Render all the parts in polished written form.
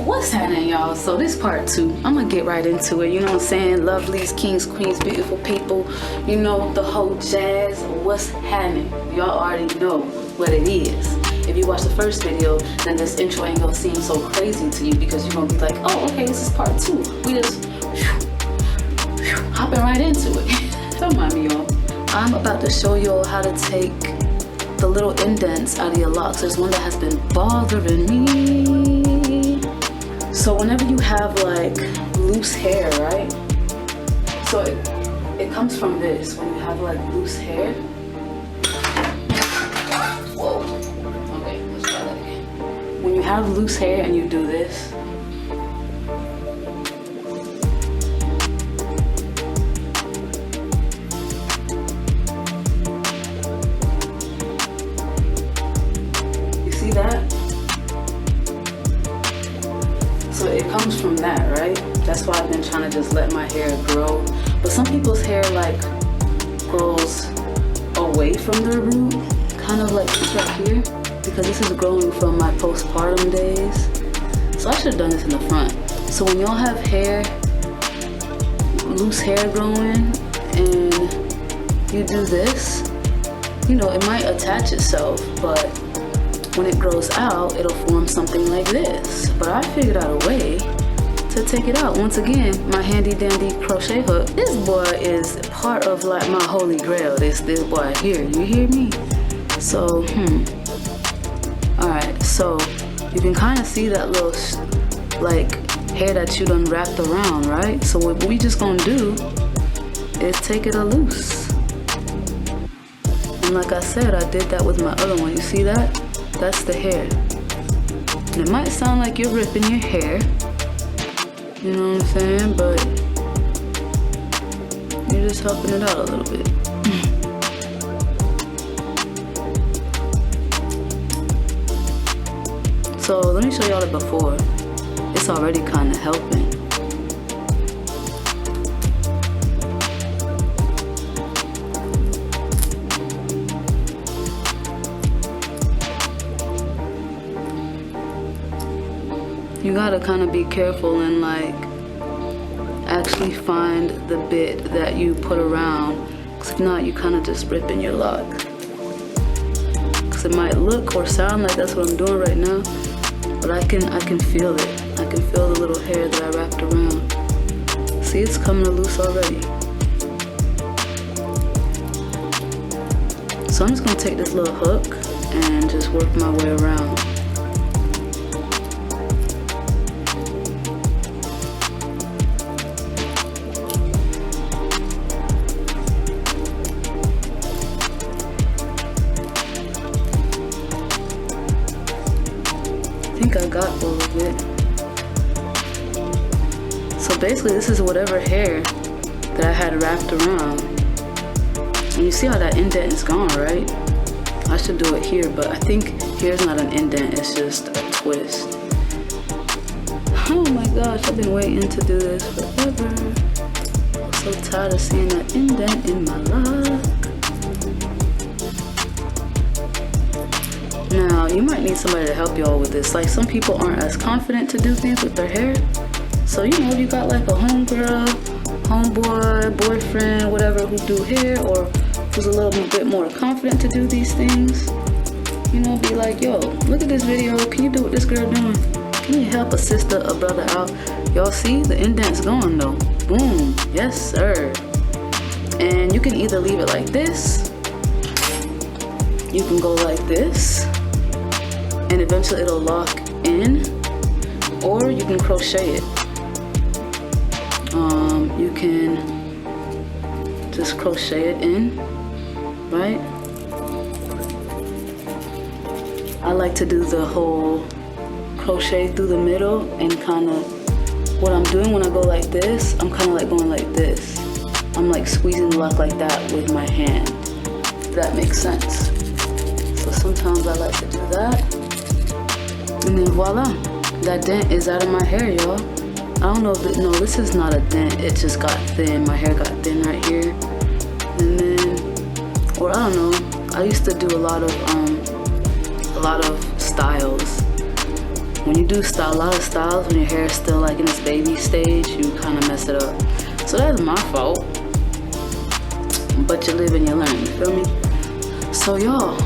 What's happening, y'all? So this part 2, I'm gonna get right into it. You know what I'm saying? Lovelies, kings, queens, beautiful people, you know, the whole jazz. What's happening? Y'all already know what it is. If you watch the first video, then this intro ain't gonna seem so crazy to you because you're gonna be like, oh, okay, this is part 2. We just hopping right into it. Don't mind me, y'all. I'm about to show y'all how to take the little indents out of your locks. There's one that has been bothering me. So whenever you have like loose hair, right? So it comes from this. When you have like loose hair. Whoa. Okay, let's try that again. When you have loose hair and you do this. That? So it comes from that, right? That's why I've been trying to just let my hair grow. But some people's hair like grows away from their root, kind of like this right here, because this is growing from my postpartum days. So I should have done this in the front. So when y'all have hair, loose hair growing, and you do this, you know, it might attach itself, but when it grows out, it'll form something like this. But I figured out a way to take it out. Once again, my handy dandy crochet hook. This boy is part of like my holy grail. This boy here, you hear me? So, Alright, so you can kind of see that little like hair that you done wrapped around, right? So what we just gonna do is take it loose. And like I said, I did that with my other one. You see that? That's the hair. And it might sound like you're ripping your hair, you know what I'm saying, but you're just helping it out a little bit. So let me show y'all the before. It's already kind of helping. You gotta kind of be careful and like actually find the bit that you put around, because if not, you kind of just ripping your lock. Because it might look or sound like that's what I'm doing right now, but I can feel it. I can feel the little hair that I wrapped around. See, it's coming loose already. So I'm just gonna take this little hook and just work my way around. I got all of it. So basically this is whatever hair that I had wrapped around. And you see how that indent is gone, right? I should do it here, but I think here's not an indent, it's just a twist. Oh my gosh, I've been waiting to do this forever. I'm so tired of seeing that indent in my lock. Now, you might need somebody to help y'all with this. Like, some people aren't as confident to do things with their hair. So, you know, if you got like a homegirl, homeboy, boyfriend, whatever, who do hair, or who's a little bit more confident to do these things, you know, be like, yo, look at this video. Can you do what this girl doing? Can you help a sister, a brother out? Y'all see? The indent's gone, though. Boom. Yes, sir. And you can either leave it like this. You can go like this. And eventually it'll lock in, or you can crochet it. You can just crochet it in, right? I like to do the whole crochet through the middle, and kind of what I'm doing when I go like this, I'm kind of like going like this. I'm like squeezing the lock like that with my hand, if that makes sense. So sometimes I like to do that. And then voila, that dent is out of my hair, y'all. I don't know if no, this is not a dent. It just got thin. My hair got thin right here. And then, or I don't know. I used to do a lot of styles. when you do a lot of styles, when your hair is still like in its baby stage, you kind of mess it up. So that's my fault. But you live and you learn, you feel me? So y'all,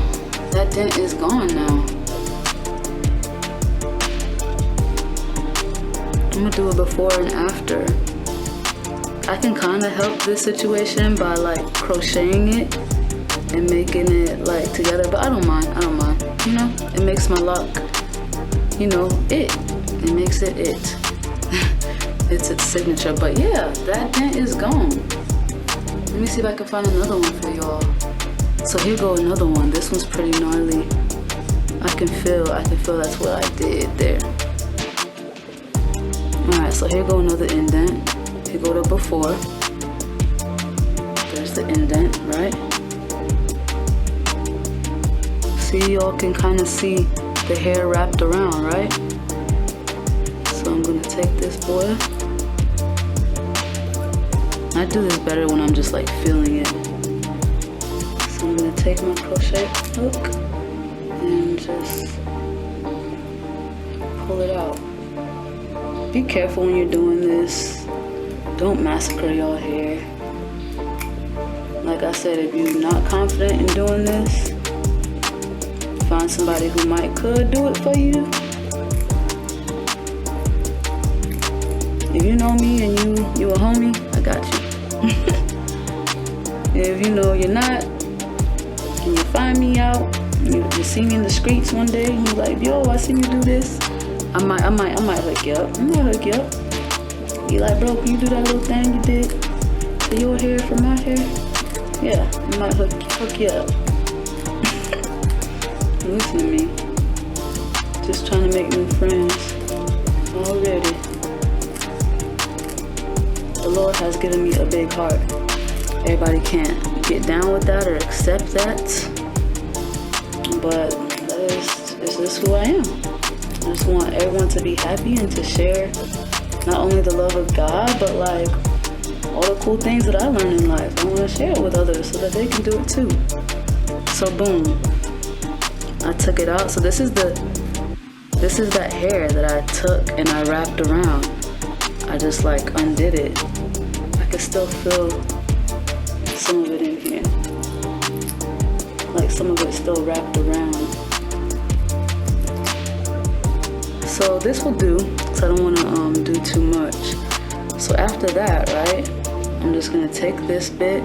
that dent is gone now. I'm gonna do a before and after. I can kind of help this situation by like crocheting it and making it like together, but I don't mind, you know? It makes my lock, you know, it makes it. It's its signature. But yeah, that dent is gone. Let me see if I can find another one for y'all. So here go another one. This one's pretty gnarly. I can feel that's what I did there. Alright, so here go another indent. Here go the before. There's the indent, right? See, y'all can kind of see the hair wrapped around, right? So I'm gonna take this boy. I do this better when I'm just like feeling it. So I'm gonna take my crochet hook and just pull it out. Be careful when you're doing this. Don't massacre your hair. Like I said, if you're not confident in doing this, find somebody who could do it for you. If you know me and you a homie, I got you. If you know you're not, and you find me out, and you see me in the streets one day, and you're like, yo, I seen you do this, I might hook you up. Be like, bro, can you do that little thing you did to your hair from my hair? Yeah, I might hook you up. Listen to me. Just trying to make new friends already. The Lord has given me a big heart. Everybody can't get down with that or accept that, but it's just who I am. I just want everyone to be happy and to share not only the love of God, but like all the cool things that I learned in life. I want to share it with others so that they can do it too. So boom, I took it out. So this is that hair that I took and I wrapped around. I just like undid it. I can still feel some of it in here. Like some of it's still wrapped around. So this will do, because I don't want to do too much. So after that, right, I'm just going to take this bit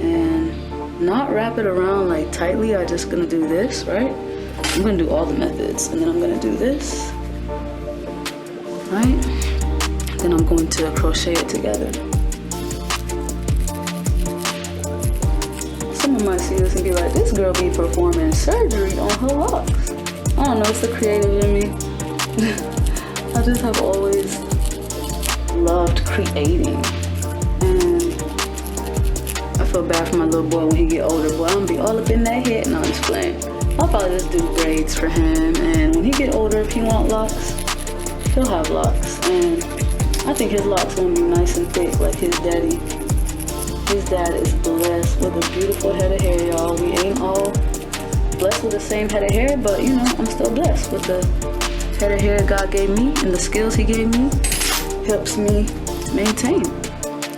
and not wrap it around like tightly. I'm just going to do this, right? I'm going to do all the methods, and then I'm going to do this, right? Then I'm going to crochet it together. Someone might see this and be like, this girl be performing surgery on her locks. I don't know, it's the creative in me. I just have always loved creating. And I feel bad for my little boy when he get older. Boy, I'm gonna be all up in that head. No, I'm just playing. I'll probably just do braids for him. And when he get older, if he want locks, he'll have locks. And I think his locks gonna be nice and thick like his daddy. His dad is blessed with a beautiful head of hair, y'all. We ain't all blessed with the same head of hair, but you know, I'm still blessed with the head of hair God gave me, and the skills he gave me helps me maintain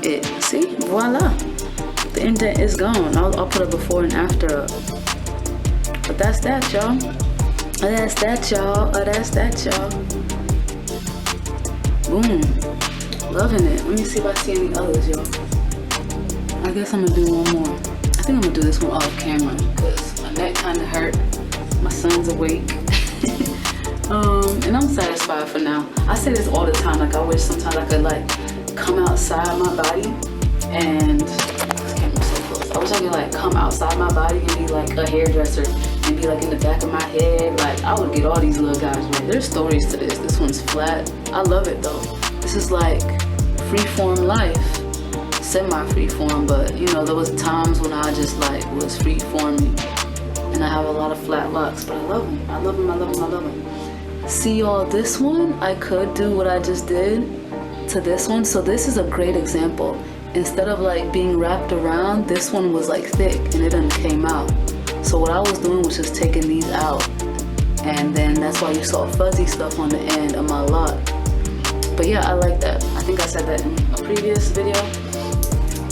it. See, voila, the indent is gone. I'll put a before and after up. But that's that, y'all. That's that, y'all. That's that, y'all. Boom, loving it. Let me see if I see any others, y'all. I guess I'm gonna do one more. I think I'm gonna do this one off camera because my neck kind of hurt. My son's awake. And I'm satisfied for now. I say this all the time. Like, I wish sometimes I could like come outside my body and this camera's so close. I wish I could like come outside my body and be like a hairdresser and be like in the back of my head. Like, I would get all these little guys, man. There's stories to this. This one's flat. I love it though. This is like freeform life. Semi-freeform, but you know, there was times when I just like was free-forming, and I have a lot of flat locks, but I love them. I love them. I love them. I love them. See, y'all, this one I could do what I just did to this one. So this is a great example. Instead of like being wrapped around, this one was like thick and it done came out. So what I was doing was just taking these out and then that's why you saw fuzzy stuff on the end of my lock. But yeah, I like that. I think I said that in a previous video.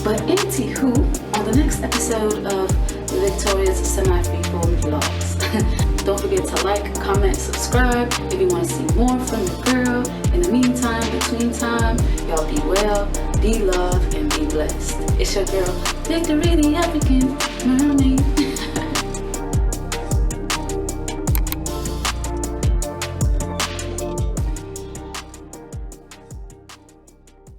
But anywho, on the next episode of Victoria's semi-freeform vlogs, don't forget to like, comment, subscribe if you want to see more from the girl. In the meantime, between time, y'all be well, be loved, and be blessed. It's your girl, Victory the African Mermaid.